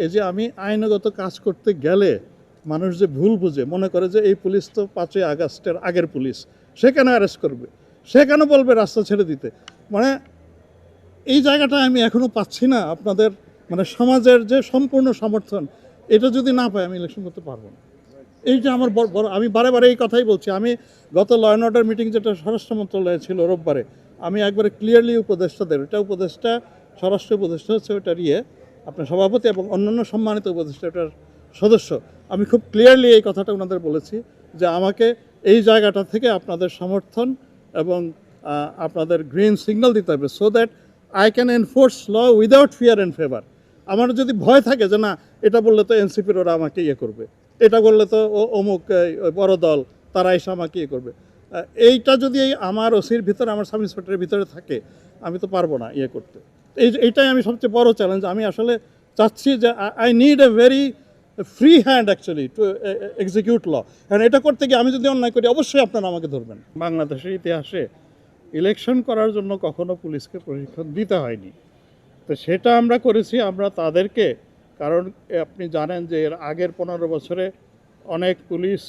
এই যে আমি আইনগত কাজ করতে গেলে মানুষ যে ভুল বুঝে মনে করে যে এই পুলিশ তো 5ই আগস্টের আগের পুলিশ, সে কেন অ্যারেস্ট করবে, সে কেন বলবে রাস্তা ছেড়ে দিতে। মানে এই জায়গাটা আমি এখনও পাচ্ছি না আপনাদের, মানে সমাজের যে সম্পূর্ণ সমর্থন, এটা যদি না পাই আমি ইলেকশন করতে পারবো না। এই যে আমার বড় আমি বারে বারে এই কথাই বলছি। আমি গত ল অ্যান্ড অর্ডার মিটিং যেটা স্বরাষ্ট্র মন্ত্রণালয়ে ছিল রোববারে, আমি একবারে ক্লিয়ারলি উপদেষ্টাদের, এটা উপদেষ্টা স্বরাষ্ট্র উপদেষ্টা হচ্ছে ওটার আপনার সভাপতি এবং অন্যান্য সম্মানিত উপদেষ্টা ওটার সদস্য, আমি খুব ক্লিয়ারলি এই কথাটা ওনাদের বলেছি যে আমাকে এই জায়গাটা থেকে আপনাদের সমর্থন এবং আপনাদের গ্রিন সিগন্যাল দিতে হবে, so that I can enforce law without fear and favour. আমার যদি ভয় থাকে যে না এটা বললে তো এনসিপির ওরা আমাকে করবে, এটা করলে তো অমুক বড় দল তারা এসে আমাকে করবে, এইটা যদি আমার ওসির ভিতরে, আমার সাব ইন্সপেক্টরের ভিতরে থাকে, আমি তো পারবো না করতে। এইটাই আমি সবচেয়ে বড় চ্যালেঞ্জ। আমি আসলে চাচ্ছি যে I need a very free hand actually to execute law. কারণ এটা করতে গিয়ে আমি যদি অন্যায় করি অবশ্যই আপনারা আমাকে ধরবেন। বাংলাদেশের ইতিহাসে ইলেকশন করার জন্য কখনো পুলিশকে প্রশিক্ষণ দিতে হয়নি, তো সেটা আমরা করেছি। আমরা তাদেরকে, কারণ আপনি জানেন যে এর আগের 15 বছরে অনেক পুলিশ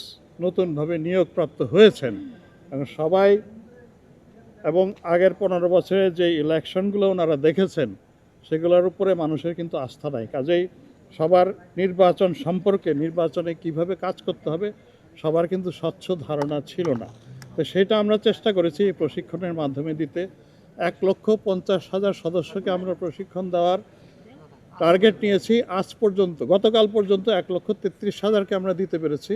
নতুনভাবে নিয়োগপ্রাপ্ত হয়েছেন এবং সবাই, এবং আগের 15 বছরে যে ইলেকশনগুলো ওনারা দেখেছেন সেগুলোর উপরে মানুষের কিন্তু আস্থা নাই। কাজেই সবার নির্বাচন সম্পর্কে, নির্বাচনে কিভাবে কাজ করতে হবে সবার কিন্তু স্বচ্ছ ধারণা ছিল না। তো সেটা আমরা চেষ্টা করেছি এই প্রশিক্ষণের মাধ্যমে দিতে। 1,50,000 সদস্যকে আমরা প্রশিক্ষণ দেওয়ার টার্গেট নিয়েছি। আজ পর্যন্ত, গতকাল পর্যন্ত 1,33,000কে আমরা দিতে পেরেছি।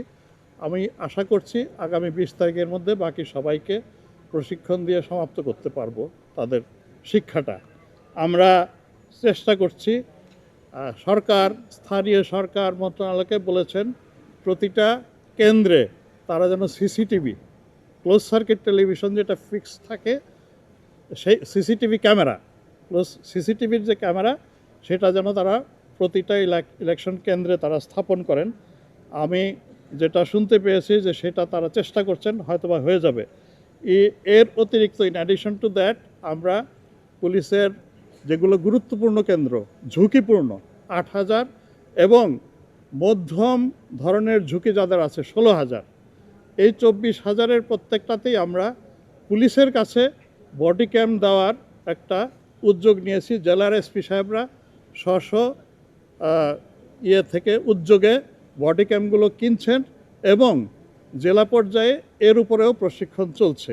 আমি আশা করছি আগামী 20 তারিখের মধ্যে বাকি সবাইকে প্রশিক্ষণ দিয়ে সমাপ্ত করতে পারবো তাদের শিক্ষাটা। আমরা চেষ্টা করছি, সরকার, স্থানীয় সরকার মন্ত্রণালয়কে বলেছেন প্রতিটা কেন্দ্রে তারা যেন সিসিটিভি, ক্লোজ সার্কিট টেলিভিশন যেটা ফিক্স থাকে, সেই সিসিটিভি ক্যামেরা, প্লাস সিসিটিভির যে ক্যামেরা সেটা যেন তারা প্রতিটা ইলেকশন কেন্দ্রে তারা স্থাপন করেন। আমি যেটা শুনতে পেয়েছি যে সেটা তারা চেষ্টা করছেন, হয়তোবা হয়ে যাবে। এর অতিরিক্ত ইন অ্যাডিশন টু দ্যাট আমরা পুলিশের যেগুলো গুরুত্বপূর্ণ কেন্দ্র, ঝুঁকিপূর্ণ 8,000, এবং মধ্যম ধরনের ঝুঁকি যাদের আছে 16,000, এই 24,000-এর প্রত্যেকটাতেই আমরা পুলিশের কাছে বডি ক্যাম দেওয়ার একটা উদ্যোগ নিয়েছি। জেলার এসপি সাহেবরা স্ব থেকে উদ্যোগে বডি ক্যামগুলো কিনছেন এবং জেলা পর্যায়ে এর উপরেও প্রশিক্ষণ চলছে।